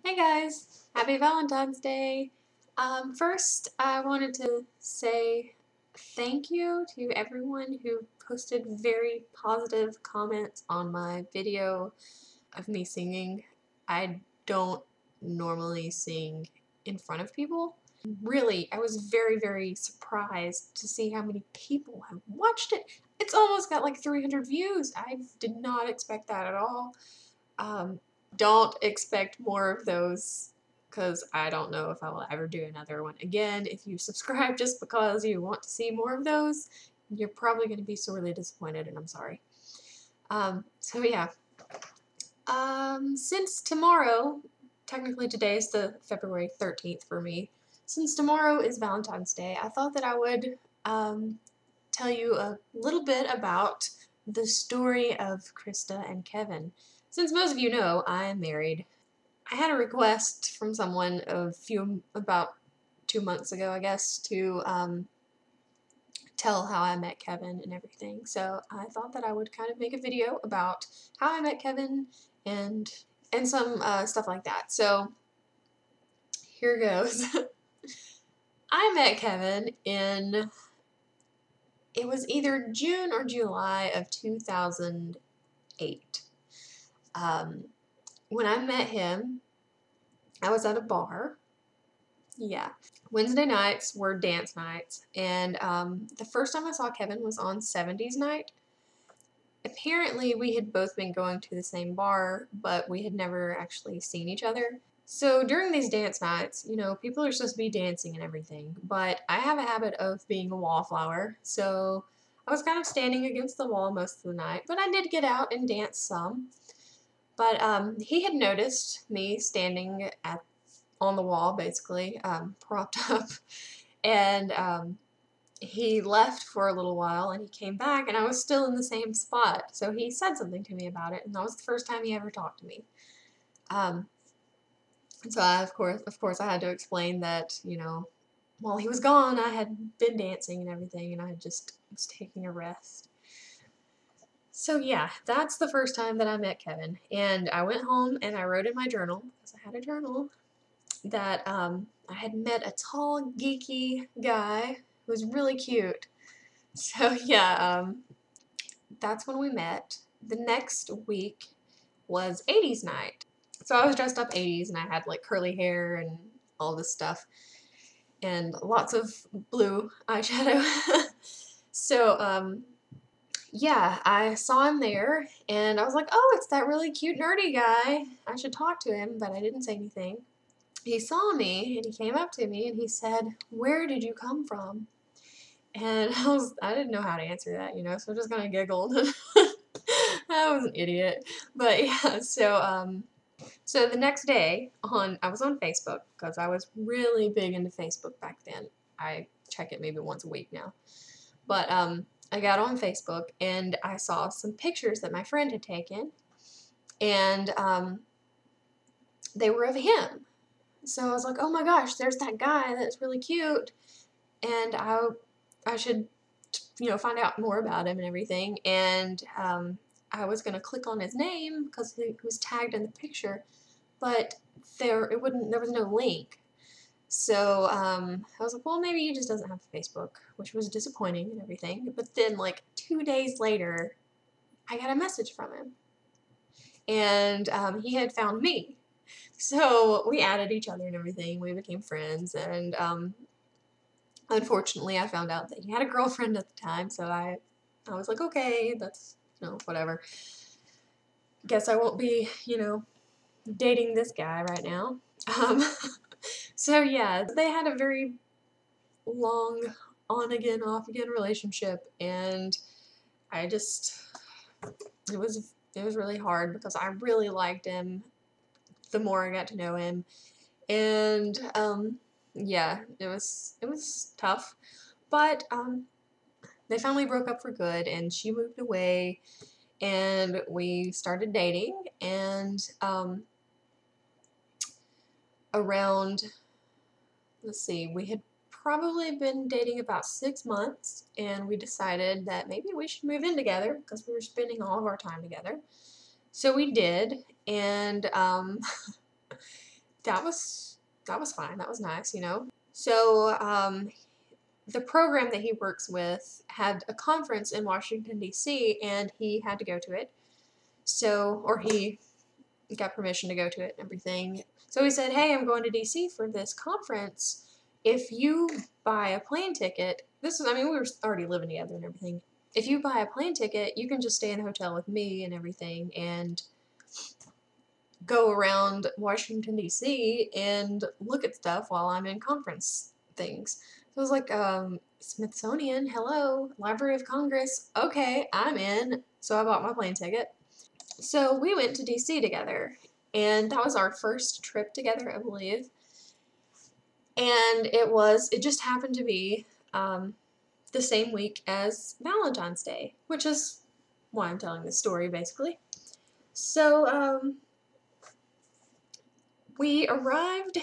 Hey guys, happy Valentine's Day. First, I wanted to say thank you to everyone who posted very positive comments on my video of me singing. I don't normally sing in front of people. Really, I was very surprised to see how many people have watched it. It's almost got like 300 views. I did not expect that at all. Don't expect more of those because I don't know if I will ever do another one again. If you subscribe just because you want to see more of those, you're probably going to be sorely disappointed, and I'm sorry. So yeah. Since tomorrow, technically today is the February 13th for me, since tomorrow is Valentine's Day, I thought that I would tell you a little bit about the story of Krista and Kevin. Since most of you know, I am married. I had a request from someone about 2 months ago, I guess, to tell how I met Kevin and everything. So I thought that I would kind of make a video about how I met Kevin and some stuff like that. So here goes. I met Kevin in, it was either June or July of 2008. When I met him, I was at a bar. Yeah. Wednesday nights were dance nights, and the first time I saw Kevin was on 70s night. Apparently, we had both been going to the same bar, but we had never actually seen each other. So during these dance nights, you know, people are supposed to be dancing and everything, but I have a habit of being a wallflower, so I was kind of standing against the wall most of the night, but I did get out and dance some. But he had noticed me standing on the wall, basically, propped up, and he left for a little while, and he came back, and I was still in the same spot. So he said something to me about it, and that was the first time he ever talked to me. So of course, I had to explain that, you know, while he was gone, I had been dancing and everything, and I just was taking a rest. So yeah, that's the first time that I met Kevin, and I went home and I wrote in my journal, because I had a journal, that I had met a tall, geeky guy who was really cute. So yeah, that's when we met. The next week was 80s night. So I was dressed up 80s and I had like curly hair and all this stuff and lots of blue eyeshadow. So yeah, I saw him there and I was like, oh, it's that really cute nerdy guy. I should talk to him, but I didn't say anything. He saw me and he came up to me and he said, where did you come from? And I didn't know how to answer that, you know, so I just kind of giggled. I was an idiot. But yeah, so the next day I was on Facebook because I was really big into Facebook back then. I check it maybe once a week now. But I got on Facebook and I saw some pictures that my friend had taken, and they were of him. So I was like, oh my gosh, there's that guy that's really cute, and I should, you know, find out more about him and everything. And I was gonna click on his name because he was tagged in the picture, but there was no link. So I was like, well, maybe he just doesn't have Facebook, which was disappointing and everything. But then, like 2 days later, I got a message from him, and he had found me. So we added each other and everything. We became friends, and unfortunately, I found out that he had a girlfriend at the time. So I was like, okay, that's, you know, whatever. Guess I won't be, you know, dating this guy right now. So yeah, they had a very long on again, off again relationship, and I just, it was really hard because I really liked him the more I got to know him, and yeah, it was tough, but they finally broke up for good, and she moved away, and we started dating, and around, let's see, we had probably been dating about 6 months, and we decided that maybe we should move in together because we were spending all of our time together. So we did, and that was fine. That was nice, you know. So the program that he works with had a conference in Washington, D.C., and he had to go to it. So, or he got permission to go to it and everything. So he said, hey, I'm going to D.C. for this conference. If you buy a plane ticket, I mean, we were already living together and everything. If you buy a plane ticket, you can just stay in the hotel with me and everything and go around Washington, D.C. and look at stuff while I'm in conference things. So I was like, Smithsonian, hello, Library of Congress, okay, I'm in. So I bought my plane ticket. So we went to DC together, and that was our first trip together, I believe. And it just happened to be the same week as Valentine's Day, which is why I'm telling this story, basically. So we arrived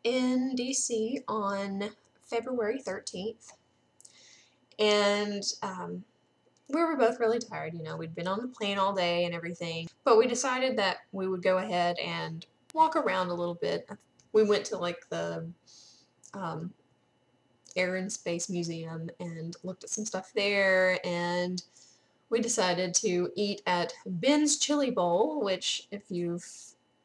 in DC on February 13th, and we were both really tired, you know, we'd been on the plane all day and everything, but we decided that we would go ahead and walk around a little bit. We went to like the Air and Space Museum and looked at some stuff there, and we decided to eat at Ben's Chili Bowl, which if you've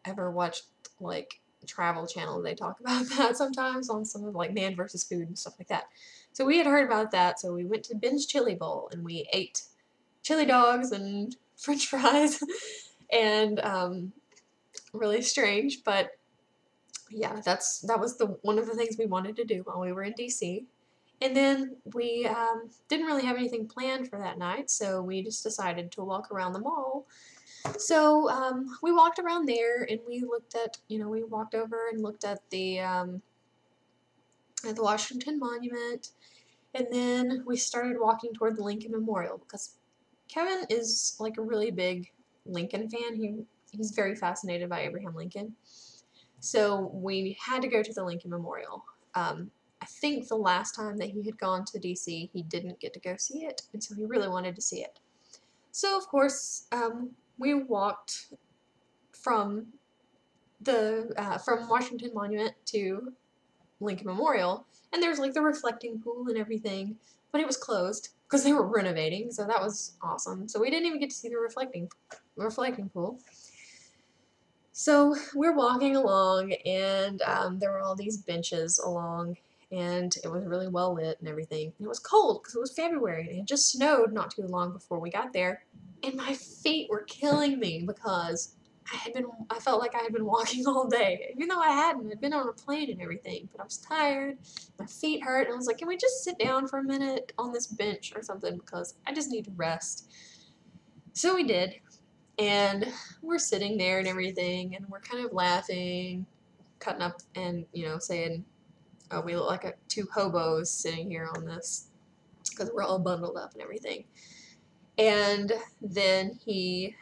ever watched like Travel Channel, they talk about that sometimes on some of like Man vs. Food and stuff like that. So we had heard about that, so we went to Ben's Chili Bowl and we ate chili dogs and French fries, and really strange, but yeah, that was one of the things we wanted to do while we were in DC. And then we didn't really have anything planned for that night, so we just decided to walk around the mall. So we walked around there, and we looked at, you know, we walked over and looked at the Washington Monument, and then we started walking toward the Lincoln Memorial because Kevin is like a really big Lincoln fan. He's very fascinated by Abraham Lincoln. So we had to go to the Lincoln Memorial. I think the last time that he had gone to DC, he didn't get to go see it, and so he really wanted to see it. So of course, we walked from from Washington Monument to Lincoln Memorial, and there's like the reflecting pool and everything, but it was closed because they were renovating, so that was awesome. So we didn't even get to see the reflecting pool. So we're walking along, and there were all these benches along, and it was really well lit and everything. And it was cold because it was February, and it had just snowed not too long before we got there. And my feet were killing me because I felt like I had been walking all day, even though I hadn't. I'd been on a plane and everything, but I was tired, my feet hurt, and I was like, can we just sit down for a minute on this bench or something because I just need to rest. So we did. And we're sitting there and everything, and we're kind of laughing, cutting up, and, you know, saying, oh, we look like two hobos sitting here on this, because we're all bundled up and everything. And then he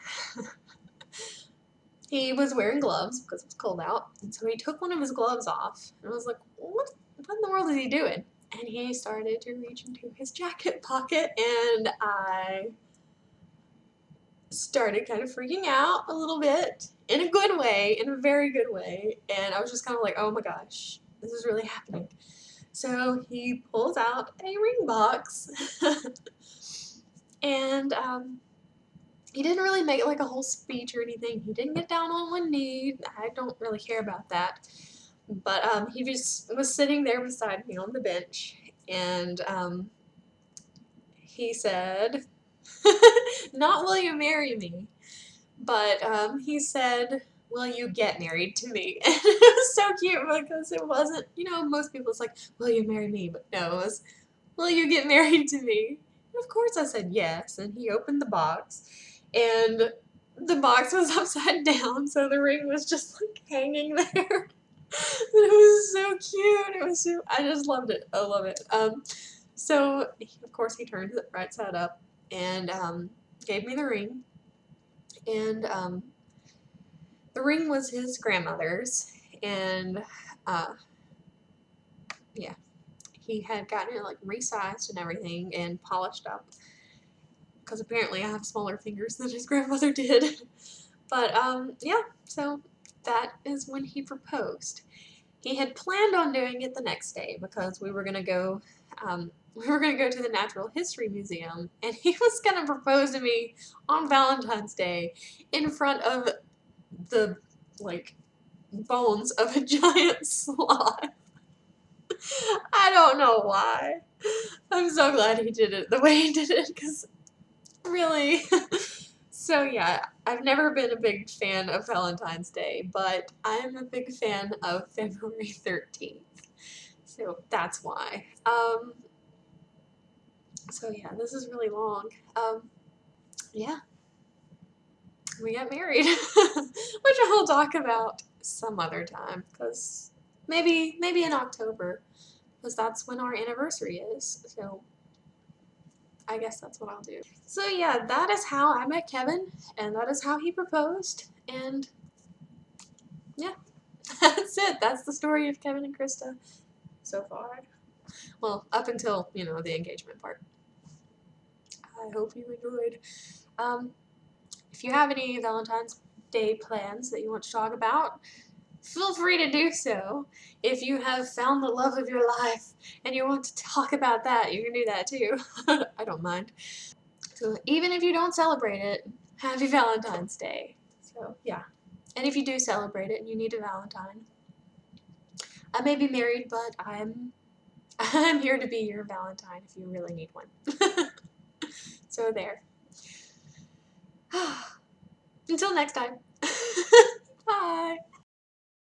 was wearing gloves because it was cold out, and so he took one of his gloves off, and I was like, what in the world is he doing? And he started to reach into his jacket pocket, and I started kind of freaking out a little bit, in a good way, in a very good way, and I was just kind of like, oh my gosh, this is really happening. So he pulls out a ring box, and he didn't really make like a whole speech or anything. He didn't get down on one knee. I don't really care about that, but he just was sitting there beside me on the bench, and he said, not will you marry me, but he said, will you get married to me? And it was so cute because it wasn't, you know, most people it's like, will you marry me? But no, it was, will you get married to me? And of course I said yes, and he opened the box, and the box was upside down, so the ring was just like hanging there. It was so cute. It was so, I just loved it. I love it. So of course he turned it right side up and gave me the ring, and the ring was his grandmother's, and yeah, he had gotten it like resized and everything and polished up because apparently I have smaller fingers than his grandmother did. But yeah, so that is when he proposed. He had planned on doing it the next day because we were gonna go to the Natural History Museum, and he was gonna propose to me on Valentine's Day in front of the like bones of a giant sloth. I don't know why. I'm so glad he did it the way he did it, because really. So yeah, I've never been a big fan of Valentine's Day, but I'm a big fan of February 13th. So that's why. So yeah, this is really long. Yeah, we got married, which I'll talk about some other time, because maybe in October, because that's when our anniversary is. So I guess that's what I'll do. So yeah, that is how I met Kevin, and that is how he proposed, and yeah, that's it. That's the story of Kevin and Krista so far. Well, up until, you know, the engagement part. I hope you enjoyed. If you have any Valentine's Day plans that you want to talk about, feel free to do so. If you have found the love of your life and you want to talk about that, you can do that too. I don't mind. So even if you don't celebrate it, happy Valentine's Day. So yeah. And if you do celebrate it and you need a Valentine, I may be married, but I'm here to be your Valentine if you really need one. So there. Until next time. Bye.